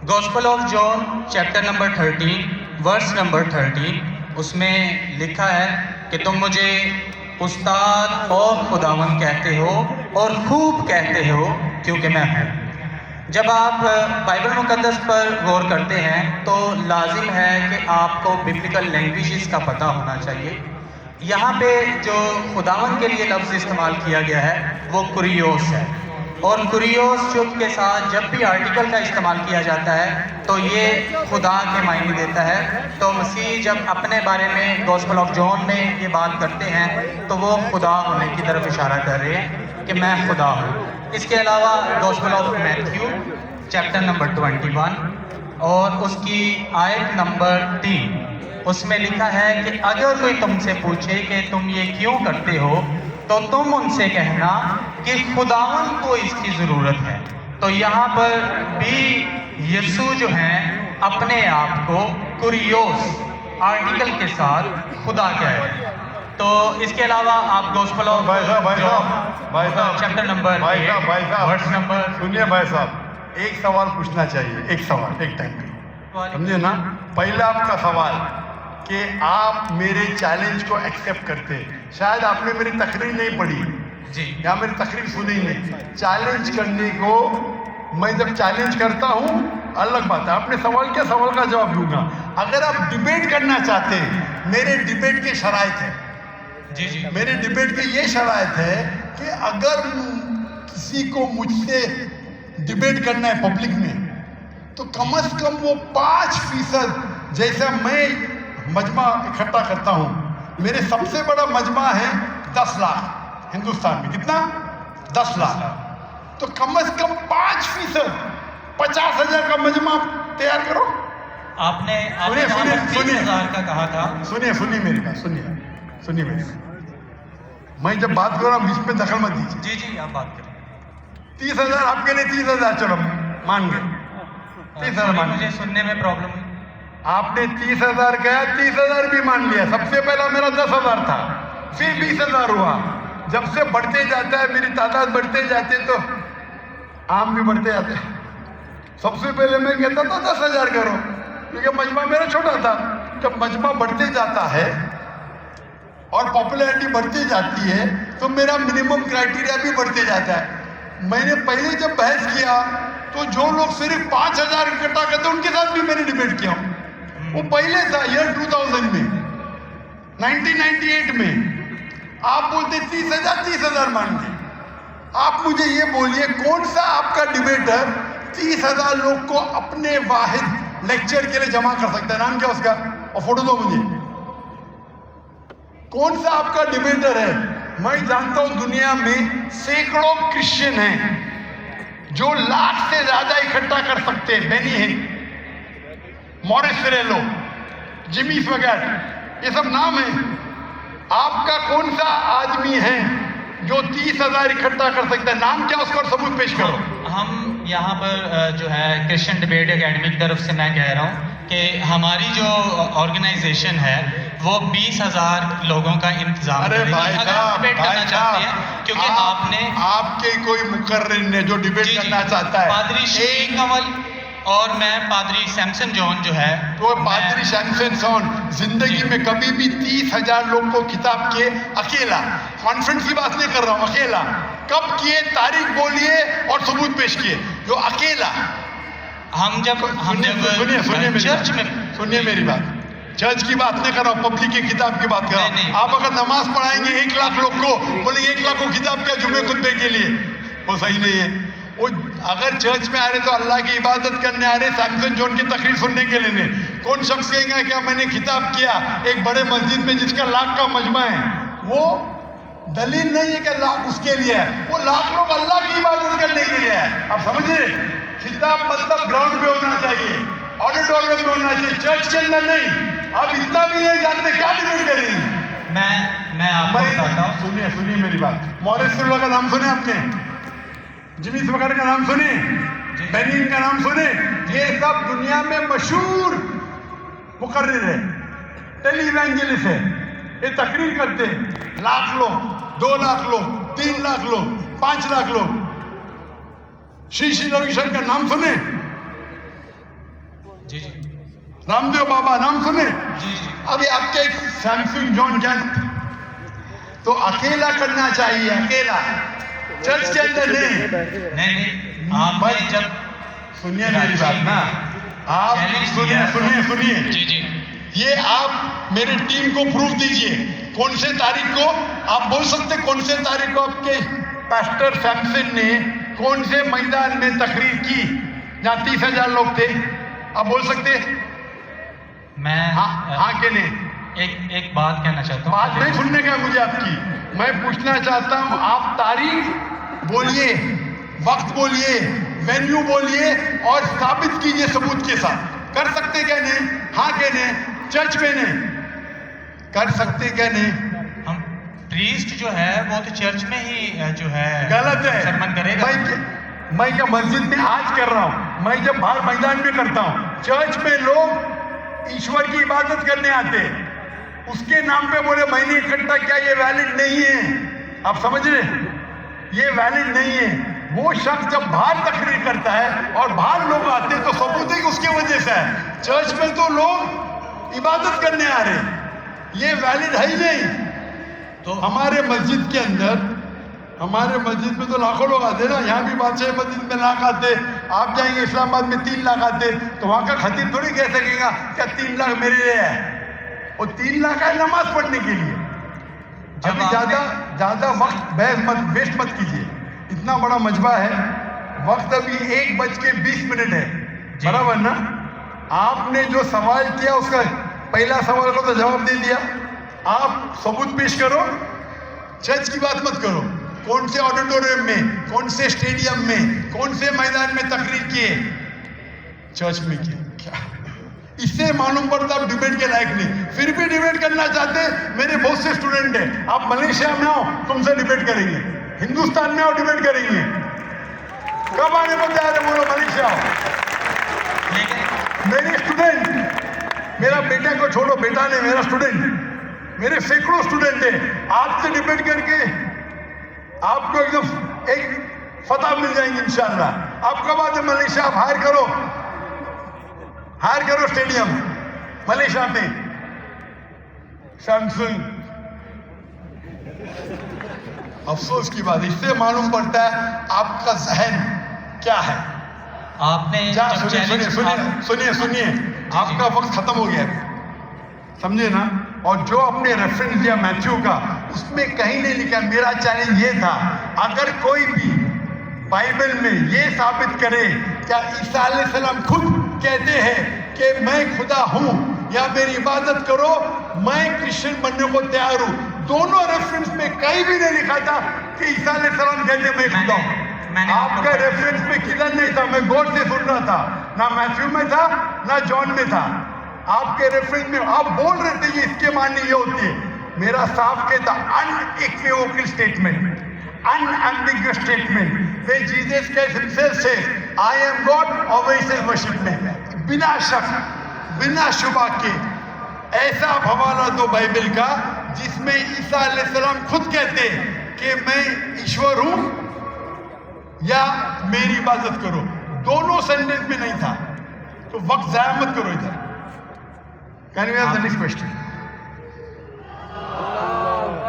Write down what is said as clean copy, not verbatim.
Gospel of John chapter number 13 verse number 13 उसमें लिखा है कि तुम मुझे उस्ताद और खुदावन कहते हो और खूब कहते हो क्योंकि मैं हूँ। जब आप बाइबल मुकद्दस पर गौर करते हैं तो लाजिम है कि आपको बिब्लिकल लैंग्वेजेस का पता होना चाहिए। यहाँ पे जो खुदावन के लिए लफ्ज़ इस्तेमाल किया गया है वो कुरियोस है, और कुरियोस चुप के साथ जब भी आर्टिकल का इस्तेमाल किया जाता है तो ये खुदा के मायने देता है। तो मसीह जब अपने बारे में गॉस्पेल ऑफ जॉन में ये बात करते हैं तो वो खुदा होने की तरफ इशारा कर रहे हैं कि मैं खुदा हूँ। इसके अलावा gospel of Matthew chapter number 21 और उसकी आयत नंबर 3 उसमें लिखा है कि अगर कोई तुमसे पूछे कि तुम ये क्यों करते हो तो तुम उनसे कहना कि खुदावन को इसकी ज़रूरत है। तो यहाँ पर भी यीशु जो हैं अपने आप को कुरियोस आर्टिकल के साथ खुदा कह रहे हैं। तो इसके अलावा आप गॉस्पेल ऑफ भाई साहब चैप्टर नंबर वर्स नंबर सुनिए भाई साहब, एक सवाल पूछना चाहिए, एक सवाल एक टाइम पे, समझे ना। पहला आपका सवाल कि आप मेरे चैलेंज को एक्सेप्ट करते हैं। शायद आपने मेरी तकरीर नहीं पढ़ी जी, या मेरी तकरीर सुनी नहीं। चैलेंज करने को मैं जब चैलेंज करता हूँ अलग बात है, आपने सवाल क्या, सवाल का जवाब दूंगा। अगर आप डिबेट करना चाहते हैं, मेरे डिबेट के शराइत है, जी जी, मेरे डिबेट के ये शराइत है कि अगर किसी को मुझसे डिबेट करना है पब्लिक में तो कम से कम वो 5% जैसा मैं मजमा इकट्ठा करता हूँ। मेरे सबसे बड़ा मजमा है 10 लाख हिंदुस्तान में। कितना? 10 लाख। तो कम से कम 5% 50,000 का मजमा तैयार करो। आपने सुनिए सुनिए सुनिए 30,000 का कहा था। सुनिए मेरी बात, सुनिए मेरी बात। मैं जब बात कर रहा हूँ बीच में दखल मत दीजिए। जी जी, आप बात करें। 30,000 आपके लिए 30,000 चलो मान गए, 30,000 मान मुझे गए। सुनने में प्रॉब्लम हुई। आपने 30,000 कहा, 30,000 भी मान लिया। सबसे पहला मेरा 10,000 था, फिर 20,000 हुआ। जब से बढ़ते जाता है, मेरी तादाद बढ़ते जाते तो आम भी बढ़ते जाते हैं। सबसे पहले मैं कहता था 10,000 करो, क्योंकि मजमा मेरा छोटा था। जब मजमा बढ़ते जाता है और पॉपुलैरिटी बढ़ती जाती है तो मेरा मिनिमम क्राइटेरिया भी बढ़ते जाता है। मैंने पहले जब बहस किया तो जो लोग सिर्फ 5,000 इकट्ठा करते उनके साथ भी मैंने डिबेट किया। वो पहले था ईयर 2000 में, 1998 में। आप बोलते 30,000 मान के। आप मुझे ये बोलिए कौन सा आपका डिबेटर 30,000 लोग को अपने वाहिद लेक्चर के लिए जमा कर सकता है? नाम क्या उसका, और फोटो दो मुझे। कौन सा आपका डिबेटर है? मैं जानता हूं दुनिया में सैकड़ों क्रिश्चियन हैं जो लाख से ज्यादा इकट्ठा कर सकते हैं। बेनी है, मॉरिस फिरेलो, जिमी स्वैगट, ये सब नाम है। आपका कौन सा आदमी है जो 30,000 इकट्ठा कर सकता है? नाम क्या उसका और सबूत पेश करो। हम यहाँ पर जो है क्रिश्चियन डिबेट एकेडमी की तरफ से मैं कह रहा हूँ कि हमारी जो ऑर्गेनाइजेशन है वो 20,000 लोगों का इंतजाम अरे करेगी। भाई अगर आप साहब, डिबेट करना चाहते हैं, क्योंकि आपने आपके कोई मुकर्रिर ने जो डिबेट करना चाहता है, पादरी श्री कंवल और मैं पादरी सैमसन जॉन जो है तो पादरी सैमसन जॉन जिंदगी में कभी भी 30,000 लोग को खिताब किए अकेला, कॉन्फ्रेंस की बात नहीं कर रहा हूं, अकेला कब किए? तारीख बोलिए और सबूत पेश किए। जो अकेला हम जब सुनिए चर्च में सुनिए मेरी बात, चर्च की बात नहीं कर रहा हूं, पब्लिक की किताब की बात कर रहा हूं। आप अगर नमाज पढ़ाएंगे 1 लाख लोग को, बोलेंगे 1 लाख को किताब क्या जुमे खुतबे के लिए, वो सही नहीं है। वो अगर चर्च में आ रहे तो अल्लाह की इबादत करने आ रहे, सैमसन जॉन की तकरीर सुनने के लिए नहीं। कौन शख्स कहेगा क्या मैंने खिताब किया एक बड़े मस्जिद में जिसका लाख का मजमा है? वो दलील नहीं है कि लाख उसके लिए है, वो लाख लोग अल्लाह की इबादत करने के लिए है। आप समझे? खिताब मतलब ग्राउंड पे होना चाहिए, ऑडिटोरियम में होना चाहिए, चर्च के अंदर नहीं। आप इतना भी नहीं जानते, क्या डिबेट करेंगे? मैं आपको बताता हूँ। सुनिए मेरी बात। मॉरिस फिरेलो का नाम सुने आपने? जिमी स्वैगट का नाम सुने? बेनिन का नाम सुने? ये सब दुनिया में मशहूर मुकर्रिर है, टेली इवेंजलिस्ट है। ये तकरीर करते हैं, लाख लोग, 2 लाख लोग, 3 लाख लोग, 5 लाख लोग। श्री रविशंकर का नाम सुने? जी जी रामदेव बाबा नाम सुने? जी जी अभी आपके एक सैमसंग जॉन जैन तो अकेला करना चाहिए, अकेला, चर्च के अंदर नहीं। नहीं आपने जब सुनिए मेरी बात ना, आप सुनिए जी जी ये आप मेरी टीम को प्रूफ दीजिए, कौन से तारीख को आप बोल सकते, कौन से तारीख को आपके पास्टर सैमसन ने कौन से मैदान में तकरीर की जहाँ 30,000 लोग थे? आप बोल सकते? मैं हाँ के नहीं? एक बात कहना चाहता हूँ। बात नहीं सुनने का मुझे आपकी, मैं पूछना चाहता हूँ, आप तारीख बोलिए, वक्त बोलिए, वेन्यू बोलिए और साबित कीजिए सबूत के साथ। कर सकते क्या नहीं? हाँ के नहीं? चर्च में नहीं कर सकते क्या नहीं? हम प्रीस्ट जो है वो तो चर्च में ही जो है गलत है, सरमन करेगा। मैं क्या मस्जिद में आज कर रहा हूँ, मैं जब बाहर मैदान में करता हूँ। चर्च में लोग ईश्वर की इबादत करने आते हैं, उसके नाम पे बोले मैंने इकट्ठा किया, ये वैलिड नहीं है। आप समझ रहे? ये वैलिड नहीं है। वो शख्स जब बाहर तकरीर करता है और बाहर लोग आते हैं तो सबूत है कि उसके वजह से है। चर्च में तो लोग इबादत करने आ रहे, ये वैलिड है ही नहीं। तो हमारे मस्जिद के अंदर, हमारे मस्जिद में तो लाखों लोग आते ना, यहाँ भी बादशाह मस्जिद में लाख आते, आप जाएंगे इस्लामाबाद में 3 लाख आते, तो वहाँ का खतीब थोड़ी कह सकेगा क्या 3 लाख मेरे लिए है। वो 3 लाख है नमाज पढ़ने के लिए। अभी ज्यादा वक्त वेस्ट मत कीजिए, इतना बड़ा मजबा है, वक्त अभी 1:20 है, बराबर ना? आपने जो सवाल किया उसका पहला सवाल को तो जवाब दे दिया। आप सबूत पेश करो, चर्च की बात मत करो। कौन से ऑडिटोरियम में, कौन से स्टेडियम में, कौन से मैदान में तकरीर किए? चर्च में किए। क्या इससे मालूम पड़ता आप डिबेट के लायक नहीं, फिर भी डिबेट करना चाहते? मेरे बहुत से स्टूडेंट हैं, आप मलेशिया में आओ तुमसे डिबेट करेंगे, हिंदुस्तान में आओ डिबेट करेंगे। कब आने को तैयार है बोलो? मलेशिया आओ। मेरे स्टूडेंट, मेरा बेटा को छोड़ो, बेटा ने मेरा स्टूडेंट, मेरे सैकड़ों स्टूडेंट हैं, आपसे डिबेट करके आपको एकदम एक फतह मिल जाएंगे इंशाल्लाह। आप कब आते मलेशिया? आप हायर करो स्टेडियम मलेशिया में, सैमसंग। अफसोस की बात, इससे मालूम पड़ता है आपका जहन क्या है। आपने सुनिए, आपका वक्त खत्म हो गया, समझे ना? और जो आपने रेफरेंस दिया मैथ्यू का, उसमें कहीं नहीं लिखा। मेरा चैलेंज ये था, अगर कोई भी बाइबल में ये साबित करे क्या ईसा अलैहिस्सलाम खुद कहते हैं कि मैं खुदा हूं या मेरी इबादत करो, मैं क्रिश्चियन बनने को तैयार हूं। दोनों रेफरेंस में कहीं भी नहीं लिखा था कि ईसा अलैहिस्सलाम कहते मैं खुदा हूं। आपका रेफरेंस में किधर नहीं था, मैं गौर से सुन रहा था, ना मैथ्यू में था ना जॉन में था। आपके रेफरेंस में आप बोल रहे थे ये इसके मानने ये होती है। मेरा साफ कहता unequivocal statement, unambiguous statement, way Jesus can himself से आई एम गॉड और वे से वर्शिप में, बिना शक बिना शुबा के ऐसा हवाला दो बाइबल का जिसमें ईसा अलैहिस्सलाम खुद कहते कि मैं ईश्वर हूं या मेरी इबादत करो। दोनों सेंटेंस में नहीं था, तो वक्त जाया मत करो इधर। Can we have the next question?